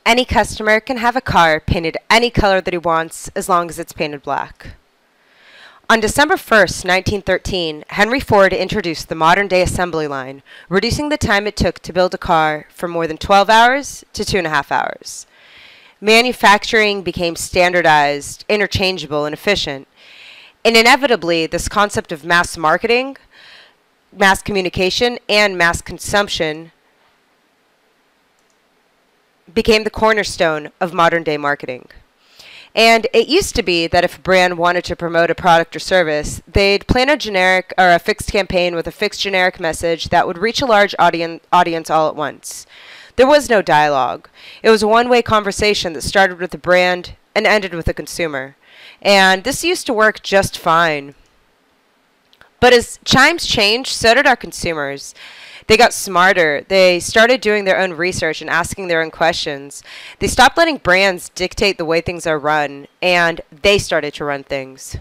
Any customer can have a car painted any color that he wants as long as it's painted black. On December 1st, 1913, Henry Ford introduced the modern-day assembly line, reducing the time it took to build a car from more than 12 hours to 2.5 hours. Manufacturing became standardized, interchangeable, and efficient. And inevitably, this concept of mass marketing, mass communication, and mass consumption became the cornerstone of modern-day marketing. And it used to be that if a brand wanted to promote a product or service, they'd plan a generic or a fixed campaign with a fixed generic message that would reach a large audience all at once. There was no dialogue. It was a one-way conversation that started with the brand and ended with the consumer. And this used to work just fine. But as times changed, so did our consumers. They got smarter. They started doing their own research and asking their own questions. They stopped letting brands dictate the way things are run, and they started to run things.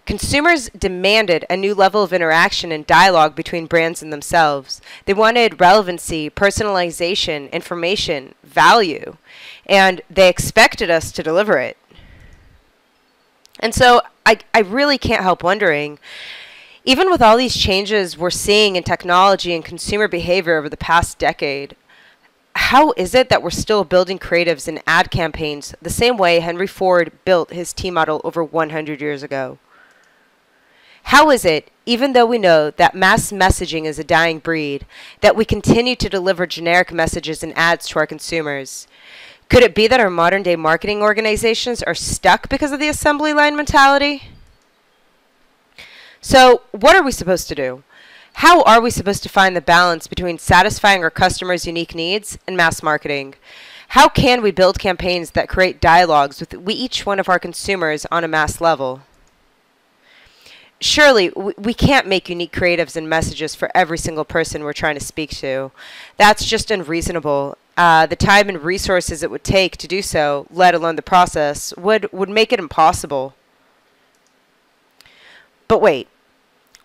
Consumers demanded a new level of interaction and dialogue between brands and themselves. They wanted relevancy, personalization, information, value, and they expected us to deliver it. And so I really can't help wondering, even with all these changes we're seeing in technology and consumer behavior over the past decade, how is it that we're still building creatives and ad campaigns the same way Henry Ford built his T model over 100 years ago? How is it, even though we know that mass messaging is a dying breed, that we continue to deliver generic messages and ads to our consumers? Could it be that our modern-day marketing organizations are stuck because of the assembly line mentality? So, what are we supposed to do? How are we supposed to find the balance between satisfying our customers' unique needs and mass marketing? How can we build campaigns that create dialogues with each one of our consumers on a mass level? Surely, we can't make unique creatives and messages for every single person we're trying to speak to. That's just unreasonable. The time and resources it would take to do so, let alone the process, would make it impossible. But wait,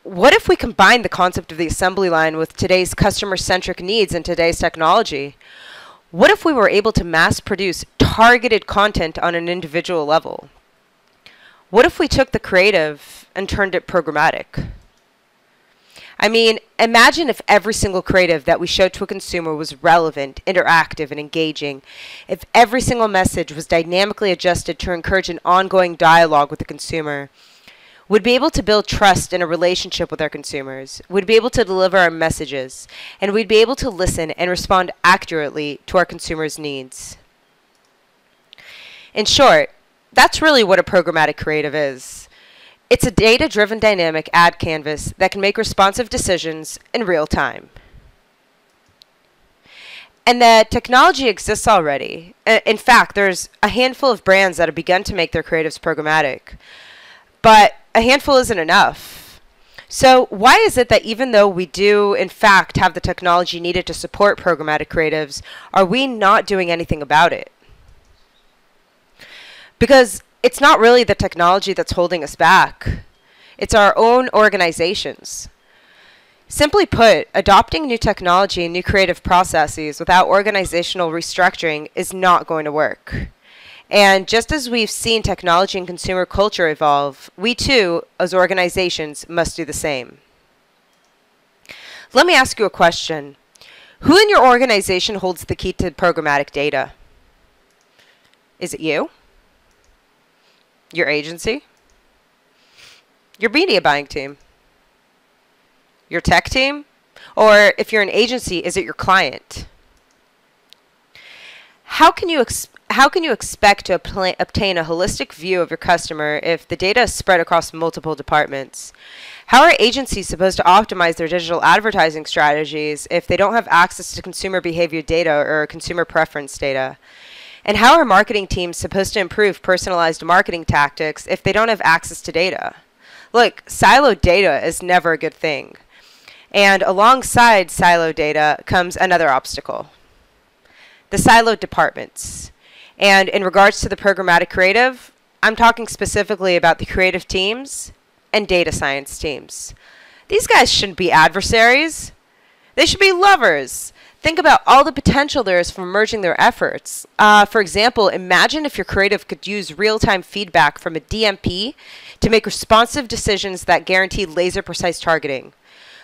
what if we combine the concept of the assembly line with today's customer-centric needs and today's technology? What if we were able to mass produce targeted content on an individual level? What if we took the creative and turned it programmatic? I mean, imagine if every single creative that we showed to a consumer was relevant, interactive, and engaging. If every single message was dynamically adjusted to encourage an ongoing dialogue with the consumer. We'd be able to build trust in a relationship with our consumers. We'd be able to deliver our messages. And we'd be able to listen and respond accurately to our consumers' needs. In short, that's really what a programmatic creative is. It's a data-driven dynamic ad canvas that can make responsive decisions in real time. And the technology exists already. In fact, there's a handful of brands that have begun to make their creatives programmatic. But a handful isn't enough. So why is it that even though we do, in fact, have the technology needed to support programmatic creatives, are we not doing anything about it? Because it's not really the technology that's holding us back. It's our own organizations. Simply put, adopting new technology and new creative processes without organizational restructuring is not going to work. And just as we've seen technology and consumer culture evolve, we too, as organizations, must do the same. Let me ask you a question. Who in your organization holds the key to programmatic data? Is it you? Your agency? Your media buying team? Your tech team? Or if you're an agency, is it your client? How can you expect to obtain a holistic view of your customer if the data is spread across multiple departments? How are agencies supposed to optimize their digital advertising strategies if they don't have access to consumer behavior data or consumer preference data? And how are marketing teams supposed to improve personalized marketing tactics if they don't have access to data? Look, siloed data is never a good thing. And alongside siloed data comes another obstacle: the siloed departments. And in regards to the programmatic creative, I'm talking specifically about the creative teams and data science teams. These guys shouldn't be adversaries. They should be lovers. think about all the potential there is for merging their efforts. For example, imagine if your creative could use real-time feedback from a DMP to make responsive decisions that guarantee laser-precise targeting.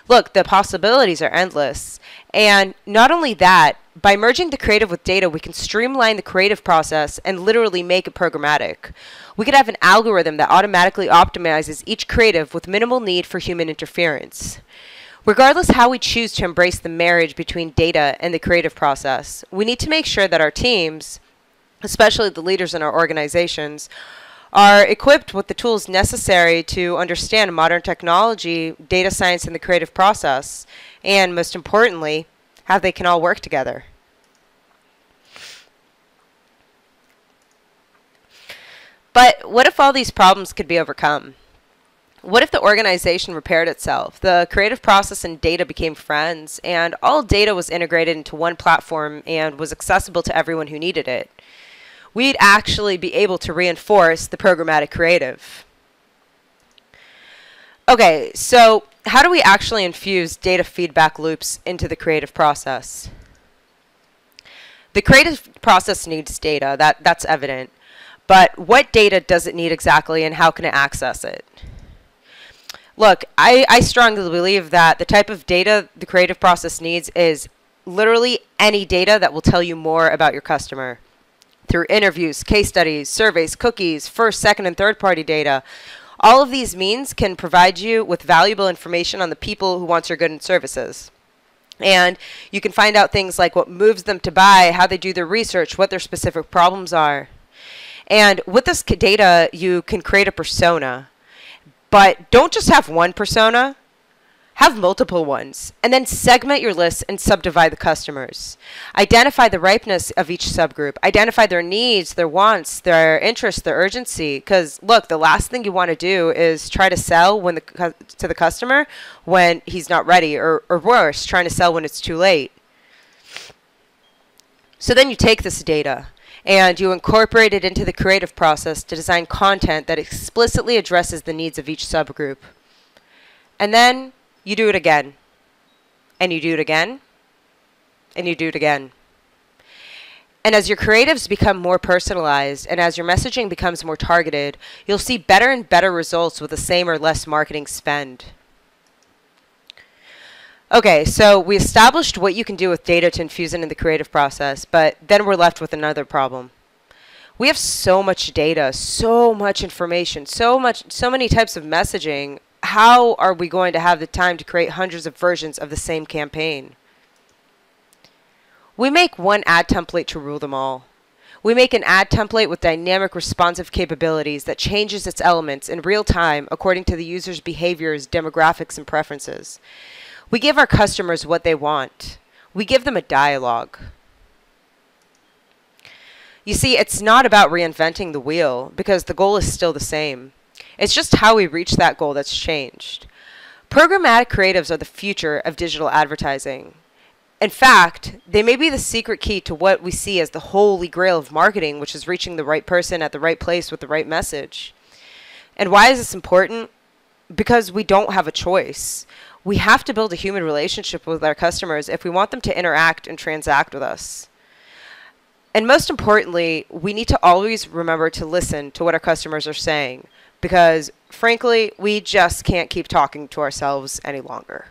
Look, the possibilities are endless. And not only that, by merging the creative with data, we can streamline the creative process and literally make it programmatic. We could have an algorithm that automatically optimizes each creative with minimal need for human interference. Regardless how we choose to embrace the marriage between data and the creative process, we need to make sure that our teams, especially the leaders in our organizations, are equipped with the tools necessary to understand modern technology, data science, and the creative process, and most importantly, how they can all work together. But what if all these problems could be overcome? What if the organization repaired itself, the creative process and data became friends, and all data was integrated into one platform and was accessible to everyone who needed it? We'd actually be able to reinforce the programmatic creative. Okay, so how do we actually infuse data feedback loops into the creative process? The creative process needs data, that's evident. But what data does it need exactly, and how can it access it? Look, I strongly believe that the type of data the creative process needs is literally any data that will tell you more about your customer. Through interviews, case studies, surveys, cookies, first, second, and third-party data. All of these means can provide you with valuable information on the people who want your goods and services. And you can find out things like what moves them to buy, how they do their research, what their specific problems are. And with this data, you can create a persona. But don't just have one persona. Have multiple ones, and then segment your list and subdivide the customers. Identify the ripeness of each subgroup. Identify their needs, their wants, their interests, their urgency. Because look, the last thing you want to do is try to sell to the customer when he's not ready, or worse, trying to sell when it's too late. So then you take this data and you incorporate it into the creative process to design content that explicitly addresses the needs of each subgroup. And then you do it again, and you do it again, and you do it again. And as your creatives become more personalized, and as your messaging becomes more targeted, you'll see better and better results with the same or less marketing spend. Okay, so we established what you can do with data to infuse it in the creative process, but then we're left with another problem. We have so much data, so much information, so many types of messaging. How are we going to have the time to create hundreds of versions of the same campaign? We make one ad template to rule them all. We make an ad template with dynamic responsive capabilities that changes its elements in real time according to the user's behaviors, demographics, and preferences. We give our customers what they want. We give them a dialogue. You see, it's not about reinventing the wheel because the goal is still the same. It's just how we reach that goal that's changed. Programmatic creatives are the future of digital advertising. In fact, they may be the secret key to what we see as the holy grail of marketing, which is reaching the right person at the right place with the right message. And why is this important? Because we don't have a choice. We have to build a human relationship with our customers if we want them to interact and transact with us. And most importantly, we need to always remember to listen to what our customers are saying, because frankly, we just can't keep talking to ourselves any longer.